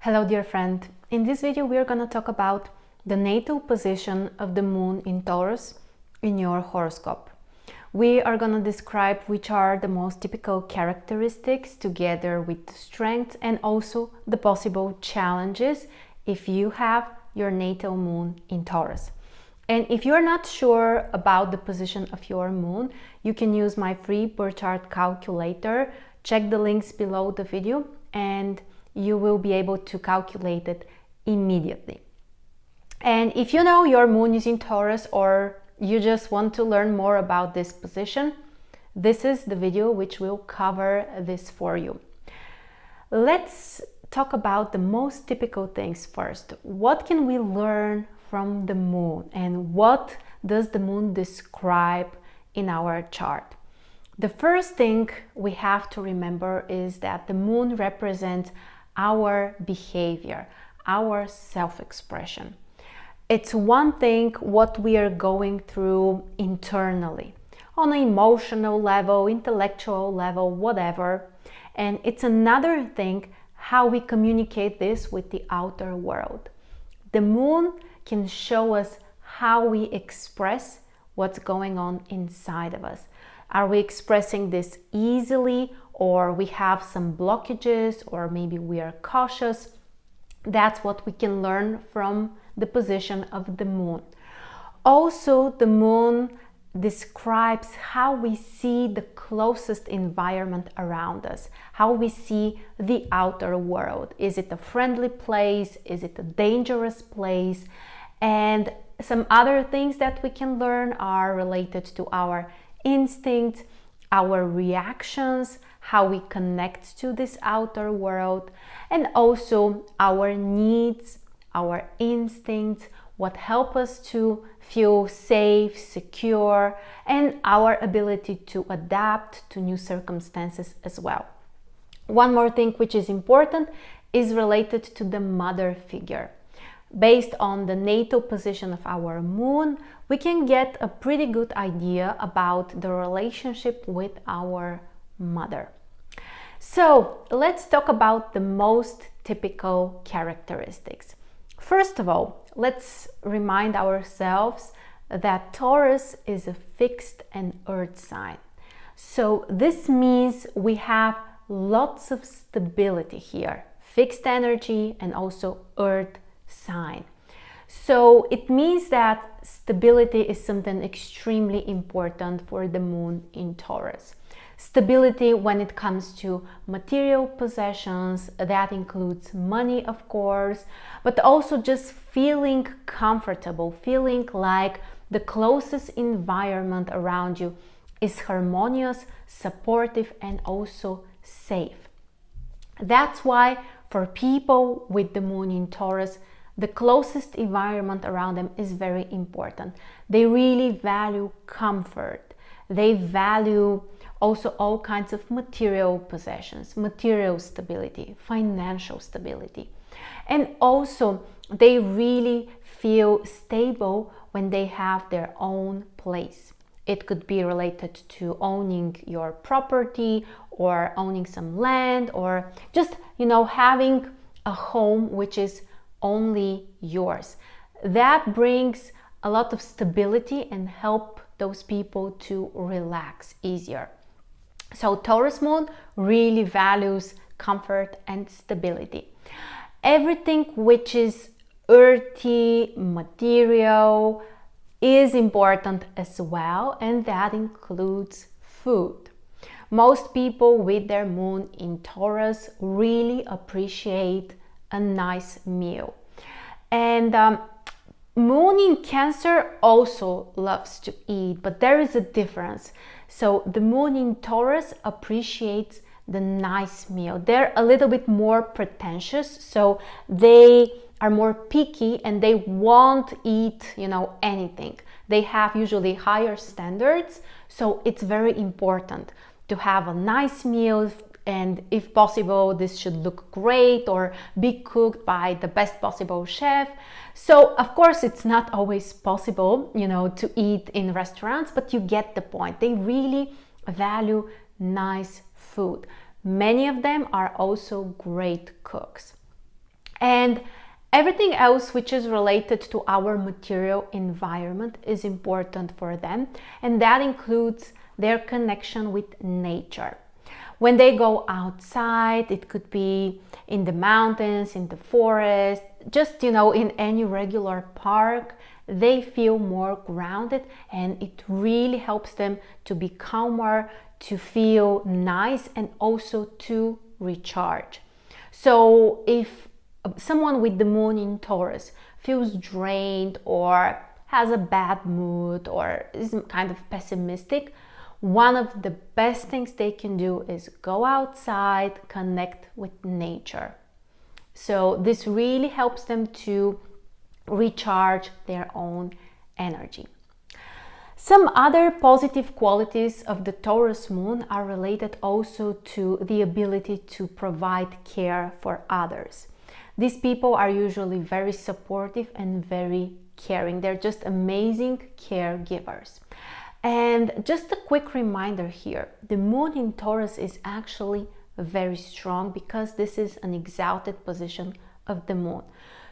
Hello dear friend, in this video we are going to talk about the natal position of the moon in Taurus in your horoscope. We are going to describe which are the most typical characteristics together with the strengths and also the possible challenges if you have your natal moon in Taurus. And if you're not sure about the position of your moon, you can use my free birth chart calculator. Check the links below the video and you will be able to calculate it immediately. And if you know your moon is in Taurus or you just want to learn more about this position, this is the video which will cover this for you. Let's talk about the most typical things first. What can we learn from the moon and what does the moon describe in our chart? The first thing we have to remember is that the moon represents our behavior, our self-expression. It's one thing what we are going through internally, on an emotional level, intellectual level, whatever. And it's another thing how we communicate this with the outer world. The moon can show us how we express what's going on inside of us. Are we expressing this easily, or we have some blockages, or maybe we are cautious? That's what we can learn from the position of the moon. Also, the moon describes how we see the closest environment around us, how we see the outer world. Is it a friendly place? Is it a dangerous place? And some other things that we can learn are related to our instincts, our reactions, how we connect to this outer world, and also our needs, our instincts, what help us to feel safe, secure, and our ability to adapt to new circumstances as well. One more thing which is important is related to the mother figure. Based on the natal position of our moon, we can get a pretty good idea about the relationship with our mother. So let's talk about the most typical characteristics. First of all, let's remind ourselves that Taurus is a fixed and earth sign. So this means we have lots of stability here, fixed energy and also earth sign. So it means that stability is something extremely important for the moon in Taurus. Stability when it comes to material possessions, that includes money of course, but also just feeling comfortable, feeling like the closest environment around you is harmonious, supportive and also safe. That's why for people with the moon in Taurus, the closest environment around them is very important. They really value comfort. They value also all kinds of material possessions, material stability, financial stability. And also they really feel stable when they have their own place. It could be related to owning your property or owning some land or just, having a home which is only yours. That brings a lot of stability and help those people to relax easier. So Taurus moon really values comfort and stability. Everything which is earthy, material is important as well, and that includes food. Most people with their moon in Taurus really appreciate a nice meal. And moon in Cancer also loves to eat, but there is a difference. So the moon in Taurus appreciates the nice meal. They're a little bit more pretentious, so they are more picky and they won't eat, anything. They have usually higher standards, so it's very important to have a nice meal. And if possible, this should look great or be cooked by the best possible chef. So of course, it's not always possible, to eat in restaurants, but you get the point. They really value nice food. Many of them are also great cooks. And everything else which is related to our material environment is important for them, and that includes their connection with nature. When they go outside, it could be in the mountains, in the forest, just, in any regular park, they feel more grounded, and it really helps them to be calmer, to feel nice, and also to recharge. So if someone with the moon in Taurus feels drained or has a bad mood or is kind of pessimistic, one of the best things they can do is go outside, connect with nature. So this really helps them to recharge their own energy. Some other positive qualities of the Taurus moon are related also to the ability to provide care for others. These people are usually very supportive and very caring. They're just amazing caregivers. And just a quick reminder here, the moon in Taurus is actually very strong because this is an exalted position of the moon.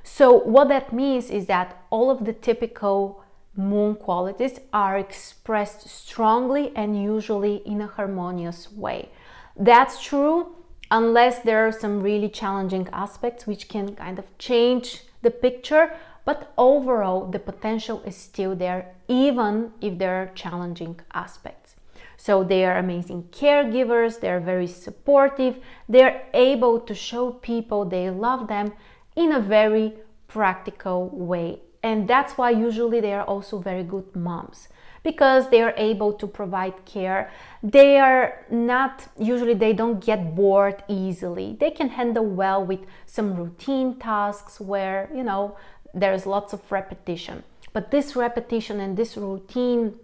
So what that means is that all of the typical moon qualities are expressed strongly and usually in a harmonious way. That's true unless there are some really challenging aspects which can kind of change the picture, but overall the potential is still there even if there are challenging aspects. So they are amazing caregivers, they're very supportive, they're able to show people they love them in a very practical way. And that's why usually they are also very good moms, because they are able to provide care. They are not, usually they don't get bored easily. They can handle well with some routine tasks where, there's lots of repetition. But this repetition and this routine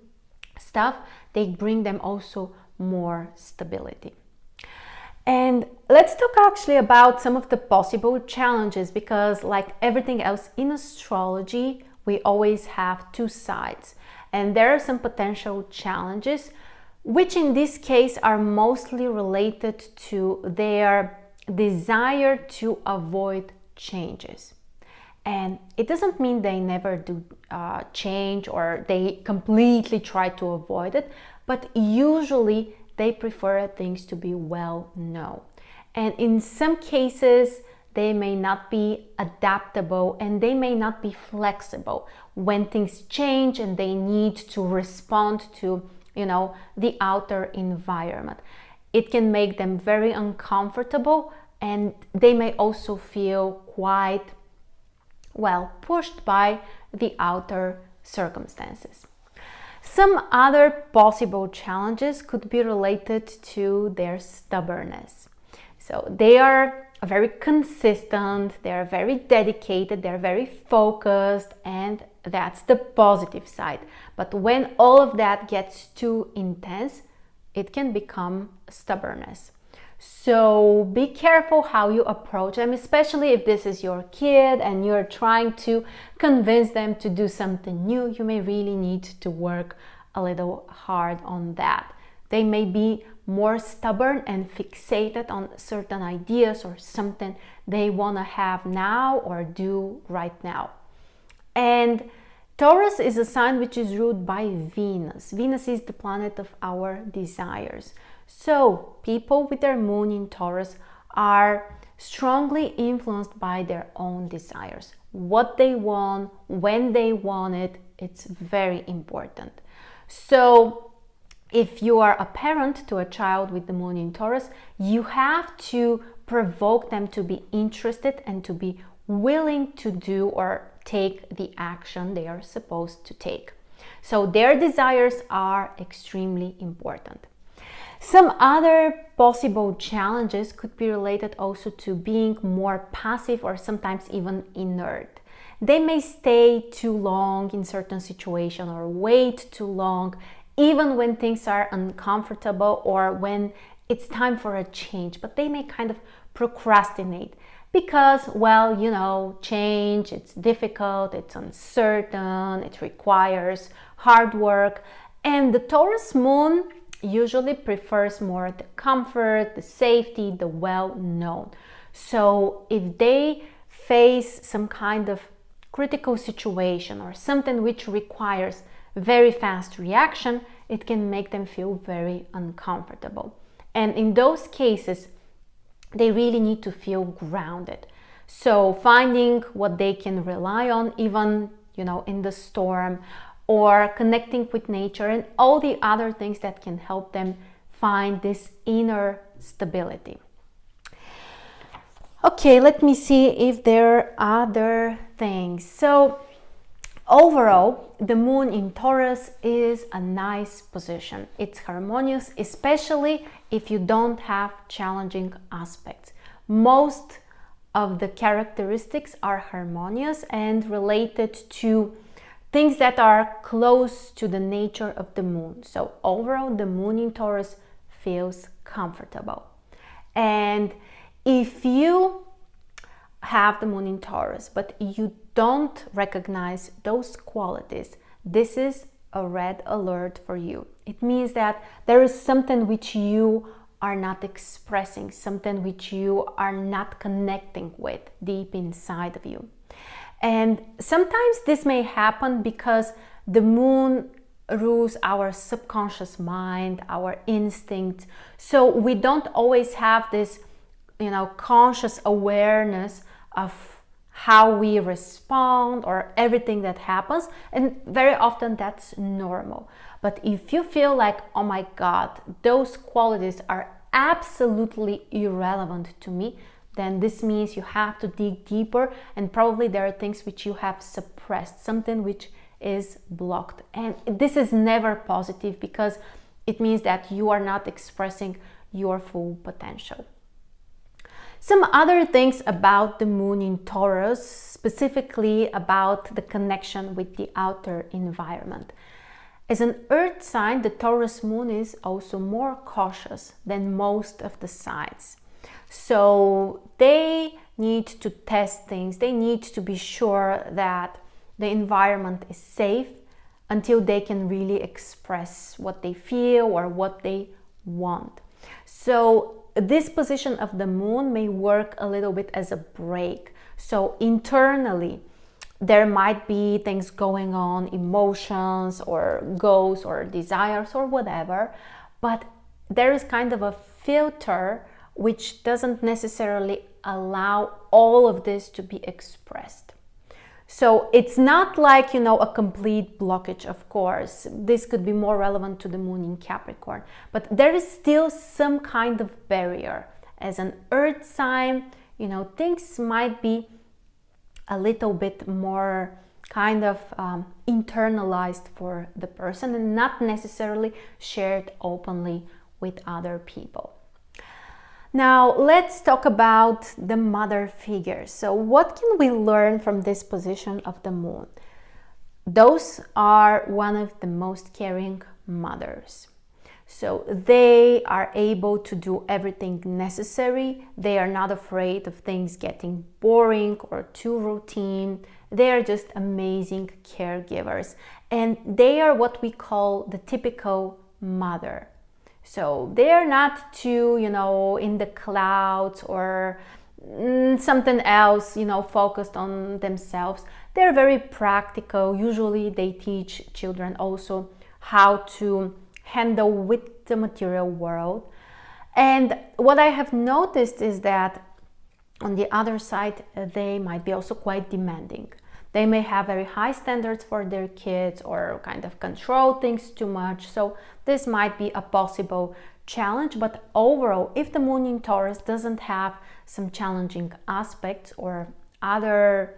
stuff, they bring them also more stability. And let's talk actually about some of the possible challenges, because like everything else in astrology, we always have two sides. And there are some potential challenges, which in this case are mostly related to their desire to avoid changes. And it doesn't mean they never do change or they completely try to avoid it, but usually they prefer things to be well known. And in some cases, they may not be adaptable and they may not be flexible when things change and they need to respond to, the outer environment. It can make them very uncomfortable, and they may also feel quite pushed by the outer circumstances. Some other possible challenges could be related to their stubbornness. So they are very consistent, they're very dedicated, they're very focused, and that's the positive side. But when all of that gets too intense, it can become stubbornness. So be careful how you approach them, especially if this is your kid and you're trying to convince them to do something new. You may really need to work a little hard on that. They may be more stubborn and fixated on certain ideas or something they want to have now or do right now. And Taurus is a sign which is ruled by Venus. Venus is the planet of our desires. So people with their moon in Taurus are strongly influenced by their own desires. What they want, when they want it, it's very important. So if you are a parent to a child with the moon in Taurus, you have to provoke them to be interested and to be willing to do or take the action they are supposed to take. So their desires are extremely important. Some other possible challenges could be related also to being more passive or sometimes even inert. They may stay too long in certain situations or wait too long, even when things are uncomfortable or when it's time for a change, but they may kind of procrastinate because, change, it's difficult, it's uncertain, it requires hard work. And the Taurus moon usually prefers more the comfort, the safety, the well-known. So if they face some kind of critical situation or something which requires very fast reaction, it can make them feel very uncomfortable. And in those cases, they really need to feel grounded. So finding what they can rely on, even, in the storm, or connecting with nature and all the other things that can help them find this inner stability. Okay, let me see if there are other things. So overall, the moon in Taurus is a nice position. It's harmonious, especially if you don't have challenging aspects. Most of the characteristics are harmonious and related to things that are close to the nature of the moon. So overall, the moon in Taurus feels comfortable. And if you have the moon in Taurus, but you don't recognize those qualities, this is a red alert for you. It means that there is something which you are not expressing, something which you are not connecting with deep inside of you. And sometimes this may happen because the moon rules our subconscious mind, our instincts. So we don't always have this, conscious awareness of how we respond or everything that happens. And very often that's normal. But if you feel like, oh my God, those qualities are absolutely irrelevant to me, then this means you have to dig deeper, and probably there are things which you have suppressed, something which is blocked. And this is never positive because it means that you are not expressing your full potential. Some other things about the moon in Taurus, specifically about the connection with the outer environment. As an earth sign, the Taurus moon is also more cautious than most of the signs. So they need to test things. They need to be sure that the environment is safe until they can really express what they feel or what they want. So this position of the moon may work a little bit as a break. So internally, there might be things going on, emotions or goals or desires or whatever, but there is kind of a filter which doesn't necessarily allow all of this to be expressed. So it's not like, a complete blockage, of course. This could be more relevant to the moon in Capricorn, but there is still some kind of barrier. As an earth sign, things might be a little bit more kind of internalized for the person and not necessarily shared openly with other people. Now let's talk about the mother figure. So what can we learn from this position of the moon? Those are one of the most caring mothers. So they are able to do everything necessary. They are not afraid of things getting boring or too routine. They are just amazing caregivers. And they are what we call the typical mother. So they are not too, in the clouds or something else, focused on themselves. They're very practical. Usually they teach children also how to handle with the material world. And what I have noticed is that on the other side, they might be also quite demanding. They may have very high standards for their kids or kind of control things too much. So this might be a possible challenge. But overall, if the moon in Taurus doesn't have some challenging aspects or other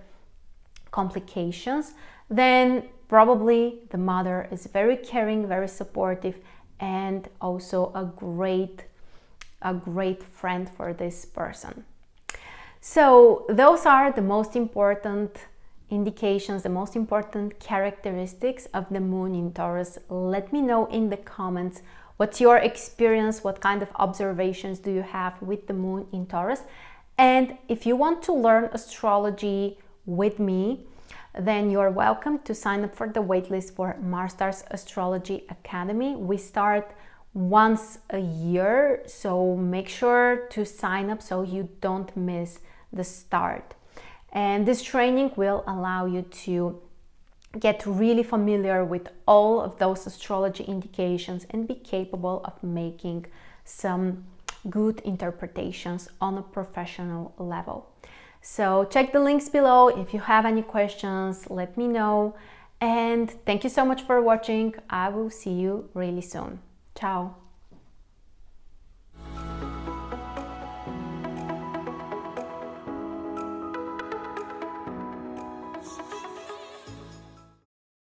complications, then probably the mother is very caring, very supportive, and also a great friend for this person. So those are the most important indications, the most important characteristics of the moon in Taurus. Let me know in the comments what's your experience, what kind of observations do you have with the moon in Taurus. And if you want to learn astrology with me, then you're welcome to sign up for the waitlist for MarStars Astrology Academy. We start once a year, so make sure to sign up so you don't miss the start. And this training will allow you to get really familiar with all of those astrology indications and be capable of making some good interpretations on a professional level. So check the links below. If you have any questions, let me know. And thank you so much for watching. I will see you really soon. Ciao.